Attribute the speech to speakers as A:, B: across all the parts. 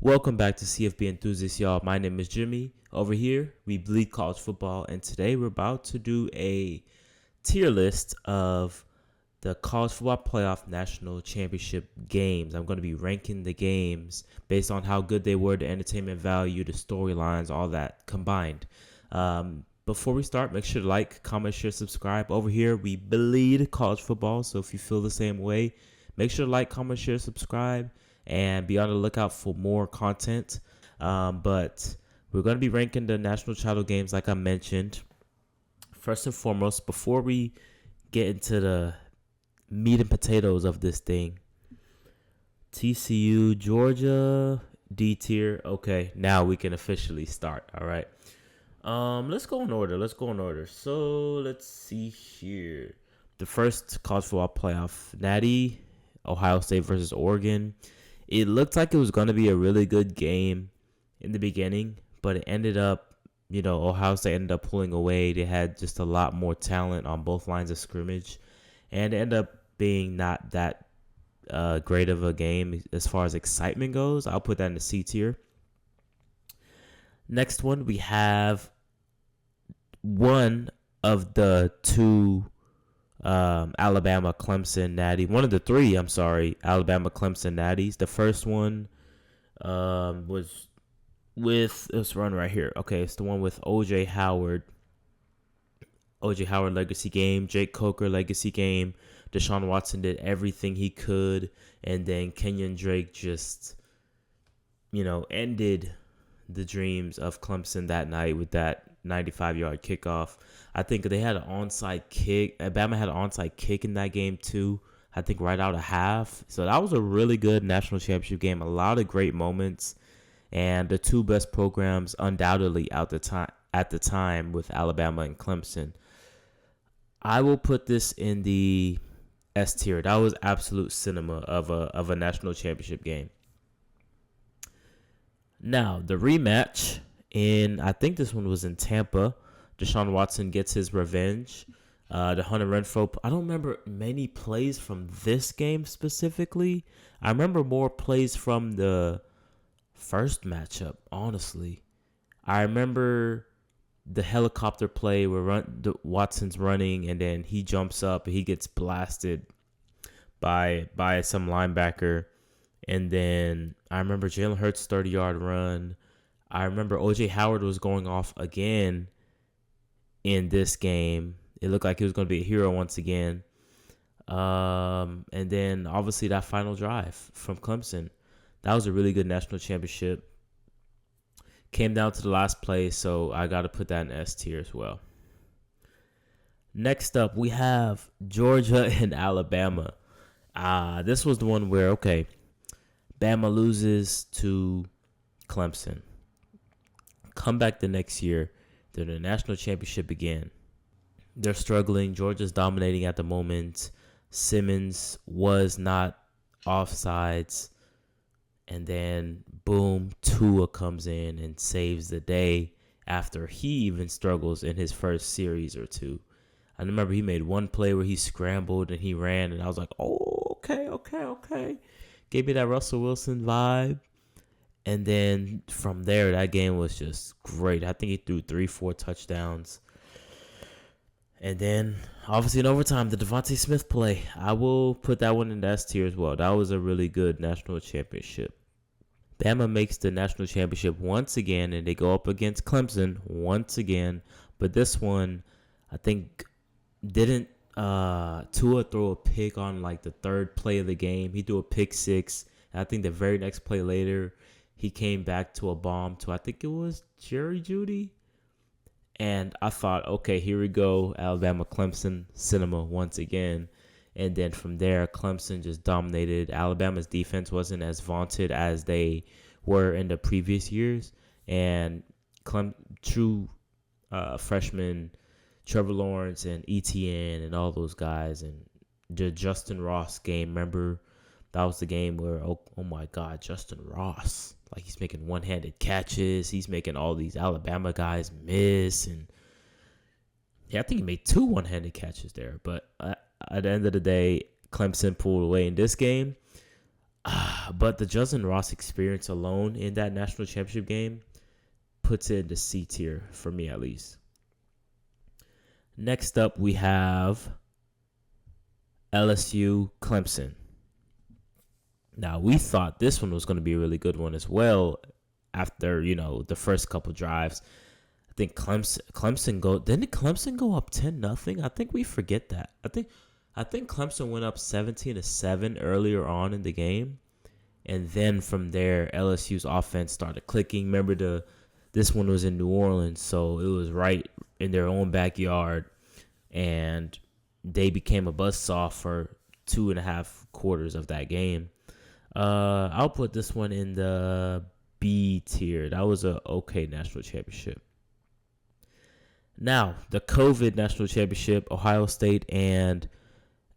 A: Welcome back to CFP Enthusiasts, y'all. My name is Jimmy. Over here, we bleed college football, and today we're about to do a tier list of the college football playoff national championship games. I'm going to be ranking the games based on how good they were, the entertainment value, the storylines, all that combined. Before we start, make sure to like, comment, share, subscribe. Over here, we bleed college football, so if you feel the same way, make sure to like, comment, share, subscribe, and be on the lookout for more content. But we're going to be ranking the national title games like I mentioned. First and foremost, before we get into the meat and potatoes of this thing, TCU, Georgia, D tier. Okay, now we can officially start. All right. Let's go in order. So let's see here. The first college football playoff, Natty, Ohio State versus Oregon. It looked like it was going to be a really good game in the beginning, but it ended up, Ohio State ended up pulling away. They had just a lot more talent on both lines of scrimmage, and it ended up being not that great of a game as far as excitement goes. I'll put that in the C tier. Next one, we have one of the two Alabama, Clemson, Natty. One of the three, Alabama, Clemson, Natties. The first one was with, let's run right here. Okay, it's the one with O.J. Howard. O.J. Howard legacy game. Jake Coker legacy game. Deshaun Watson did everything he could. And then Kenyon Drake just, ended the dreams of Clemson that night with that 95-yard kickoff. I think they had an onside kick. Alabama had an onside kick in that game too. I think right out of half. So that was a really good national championship game. A lot of great moments, and the two best programs undoubtedly at the time with Alabama and Clemson. I will put this in the S tier. That was absolute cinema of a national championship game. Now the rematch. I think this one was in Tampa. Deshaun Watson gets his revenge. The Hunter Renfrow. I don't remember many plays from this game specifically. I remember more plays from the first matchup, honestly. I remember the helicopter play where Watson's running and then he jumps up and he gets blasted by some linebacker. And then I remember Jalen Hurts' 30-yard run. I remember O.J. Howard was going off again in this game. It looked like he was going to be a hero once again. And then, obviously, that final drive from Clemson. That was a really good national championship. Came down to the last play, so I got to put that in S tier as well. Next up, we have Georgia and Alabama. This was the one where, Bama loses to Clemson. Come back the next year. They're in the national championship again. They're struggling. Georgia's dominating at the moment. Simmons was not offsides. And then, boom, Tua comes in and saves the day after he even struggles in his first series or two. I remember he made one play where he scrambled and he ran, and I was like, oh, okay. Gave me that Russell Wilson vibe. And then from there, that game was just great. I think he threw 3-4 touchdowns. And then, obviously, in overtime, the Devontae Smith play. I will put that one in the S tier as well. That was a really good national championship. Bama makes the national championship once again, and they go up against Clemson once again. But this one, I think, didn't Tua throw a pick on, the third play of the game. He threw a pick six. And I think the very next play later, he came back to a bomb to, I think it was Jerry Jeudy. And I thought, okay, here we go. Alabama, Clemson, cinema once again. And then from there, Clemson just dominated. Alabama's defense wasn't as vaunted as they were in the previous years. And true freshmen, Trevor Lawrence and ETN and all those guys. And the Justin Ross game, remember? That was the game where, oh my God, Justin Ross. He's making one-handed catches. He's making all these Alabama guys miss. And I think he made 2 one-handed catches there. But at the end of the day, Clemson pulled away in this game. But the Justin Ross experience alone in that national championship game puts it in the C tier for me, at least. Next up, we have LSU Clemson. Now, we thought this one was going to be a really good one as well after, the first couple drives. I think didn't Clemson go up 10-0? I think we forget that. I think Clemson went up 17-7 earlier on in the game. And then from there, LSU's offense started clicking. Remember, this one was in New Orleans, so it was right in their own backyard. And they became a buzzsaw for 2.5 quarters of that game. I'll put this one in the B tier. That was a okay national championship. Now, the COVID national championship, Ohio State and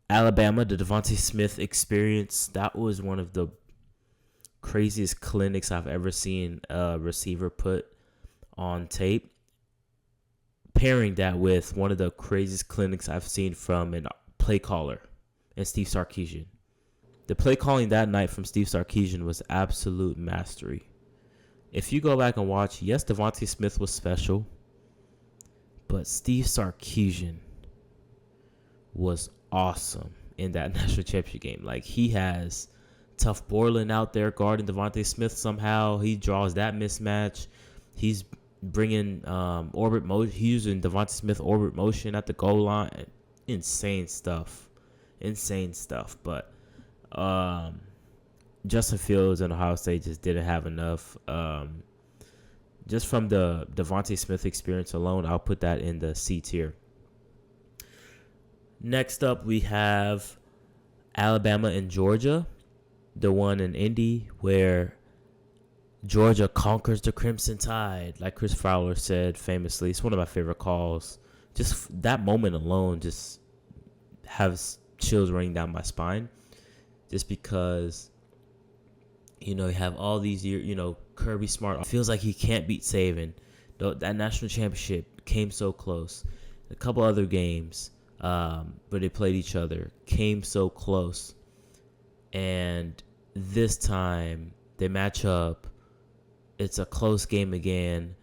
A: Alabama, the Devontae Smith experience. That was one of the craziest clinics I've ever seen a receiver put on tape. Pairing that with one of the craziest clinics I've seen from a play caller and Steve Sarkisian. The play calling that night from Steve Sarkisian was absolute mastery. If you go back and watch, yes, Devontae Smith was special, but Steve Sarkisian was awesome in that national championship game. Like, he has Tough Borland out there guarding Devontae Smith somehow. He draws that mismatch. He's bringing orbit motion. He's using Devontae Smith orbit motion at the goal line. Insane stuff. But Justin Fields and Ohio State just didn't have enough. Just from the Devontae Smith experience alone, I'll put that in the C tier. Next up, we have Alabama and Georgia, the one in Indy where Georgia conquers the Crimson Tide, like Chris Fowler said famously. It's one of my favorite calls. Just that moment alone just has chills running down my spine. Just because, you have all these years, Kirby Smart feels like he can't beat Saban. That national championship came so close. A couple other games where they played each other came so close. And this time they match up. It's a close game again.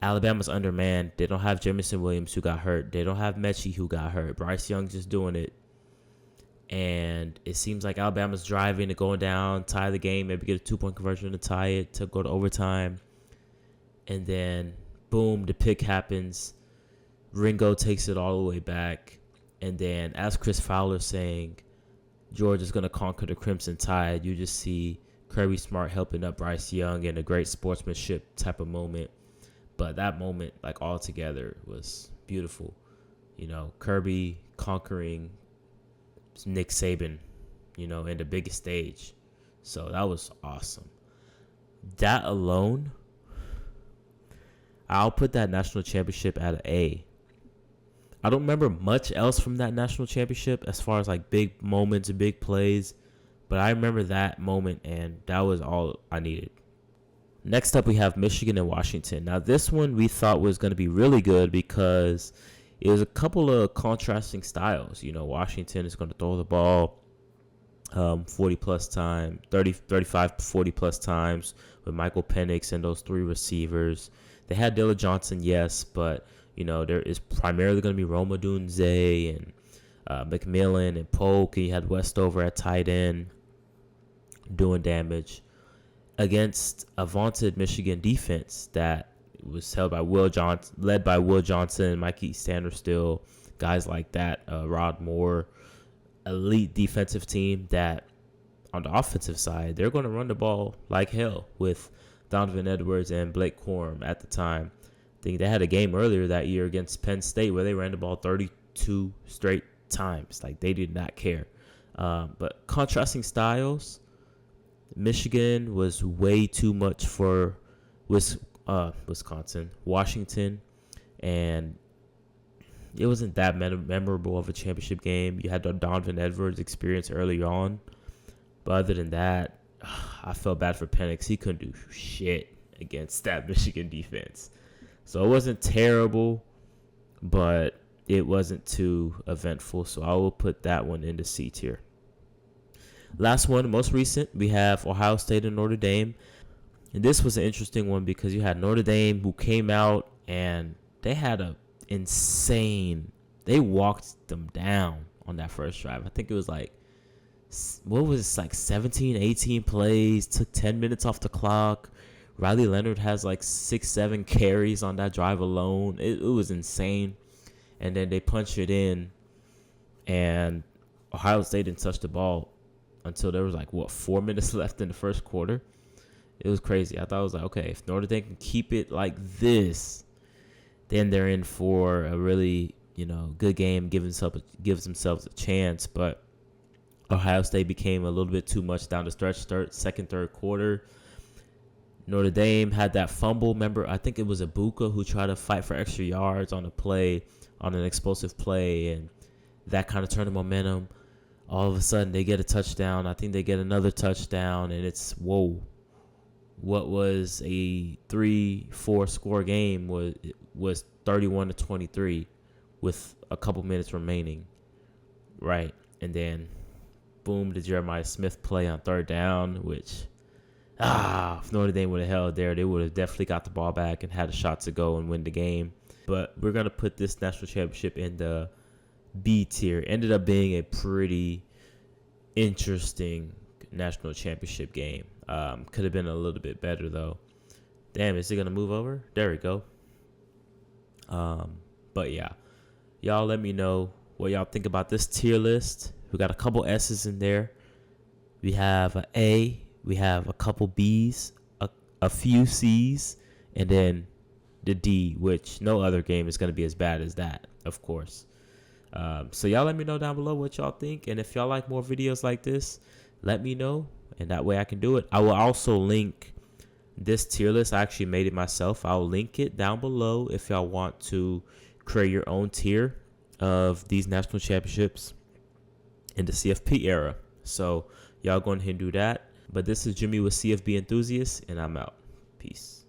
A: Alabama's undermanned. They don't have Jamison Williams, who got hurt. They don't have Mechie, who got hurt. Bryce Young just doing it. And it seems like Alabama's driving and going down, tie the game, maybe get a 2-point conversion to tie it, to go to overtime. And then, boom, the pick happens. Ringo takes it all the way back. And then, as Chris Fowler saying, Georgia's going to conquer the Crimson Tide, you just see Kirby Smart helping up Bryce Young in a great sportsmanship type of moment. But that moment, like, all together was beautiful. Kirby conquering Nick Saban, in the biggest stage. So that was awesome. That alone, I'll put that national championship at an A. I don't remember much else from that national championship as far as like big moments and big plays, but I remember that moment and that was all I needed. Next up, we have Michigan and Washington. Now, this one we thought was going to be really good because it was a couple of contrasting styles. Washington is going to throw the ball 40-plus times, 35, 40-plus times with Michael Penix and those three receivers. They had Dillon Johnson, yes, but, there is primarily going to be Rome Odunze and McMillan and Polk. And you had Westover at tight end doing damage against a vaunted Michigan defense that was held by led by Will Johnson, Mikey Sanderstill, guys like that, Rod Moore, elite defensive team that on the offensive side, they're going to run the ball like hell with Donovan Edwards and Blake Corum at the time. I think they had a game earlier that year against Penn State where they ran the ball 32 straight times. Like, they did not care. But contrasting styles, Michigan was way too much for Wisconsin, Washington, and it wasn't that memorable of a championship game. You had the Donovan Edwards experience early on, but other than that, I felt bad for Penix. He couldn't do shit against that Michigan defense. So it wasn't terrible, but it wasn't too eventful. So I will put that one into C tier. Last one, most recent, we have Ohio State and Notre Dame. And this was an interesting one because you had Notre Dame who came out and they had they walked them down on that first drive. I think it was like, what was it, like 17, 18 plays, took 10 minutes off the clock. Riley Leonard has like 6-7 carries on that drive alone. It was insane. And then they punched it in, and Ohio State didn't touch the ball until there was like, 4 minutes left in the first quarter. It was crazy. I thought it was like, okay, if Notre Dame can keep it like this, then they're in for a really, good game, gives themselves a chance. But Ohio State became a little bit too much down the stretch, second, third quarter. Notre Dame had that fumble. Remember, I think it was Ibuka who tried to fight for extra yards on an explosive play, and that kind of turned the momentum. All of a sudden, they get a touchdown. I think they get another touchdown, and it's, whoa. What was a 3-4 score game was 31-23 with a couple minutes remaining, right? And then, boom, the Jeremiah Smith play on third down, which, if Notre Dame would have held there, they would have definitely got the ball back and had a shot to go and win the game. But we're going to put this national championship in the B tier. Ended up being a pretty interesting national championship game. Could have been a little bit better, though. Damn, is it going to move over? There we go. But, yeah. Y'all let me know what y'all think about this tier list. We got a couple S's in there. We have an A. We have a couple B's, a few C's, and then the D, which no other game is going to be as bad as that, of course. So y'all let me know down below what y'all think. And if y'all like more videos like this, let me know. And that way I can do it. I will also link this tier list. I actually made it myself. I'll link it down below if y'all want to create your own tier of these national championships in the CFP era. So y'all go ahead and do that. But this is Jimmy with CFB Enthusiasts, and I'm out. Peace.